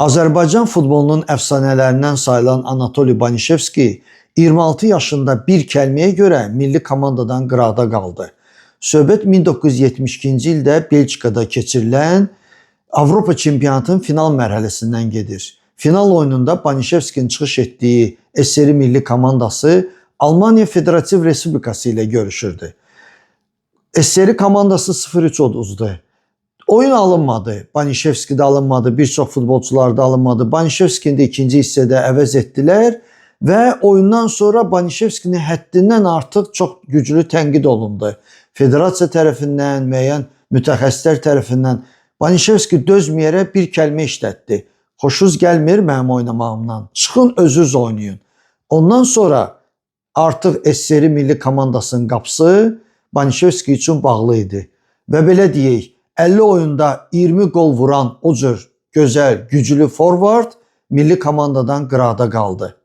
Azərbaycan futbolunun əfsanələrindən sayılan Anatoli Banişevski 26 yaşında bir kəlməyə görə milli komandadan qıraqda qaldı. Söhbət 1972-ci ildə Belçikada keçirilən Avropa çempionatının final mərhələsindən gedir. Final oyununda Banişevskinin çıxış etdiyi SSR milli komandası Almaniya Federativ Respublikası ilə görüşürdü. SSR komandası 0-3 uduzdu. Oyun alınmadı. Banişevski də alınmadı. Bir çox futbolçular da alınmadı. Banişevskini də ikinci hissədə əvəz etdilər və oyundan sonra Banişevskinin həddindən artıq çox güclü tənqid olundu. Federasiya tərəfindən, müəyyən mütəxəssislər tərəfindən Banişevski dözməyərək bir kəlmə işlətdi. Xoşunuz gəlmir mənim oynamağımdan. Çıxın özünüz oynayın. Ondan sonra artıq SSR milli komandasının qapısı Banişevski üçün bağlı idi. Və belə deyək, 50 oyunda 20 gol vuran o cür gözəl, güclü forvard milli komandadan qıraqda qaldı.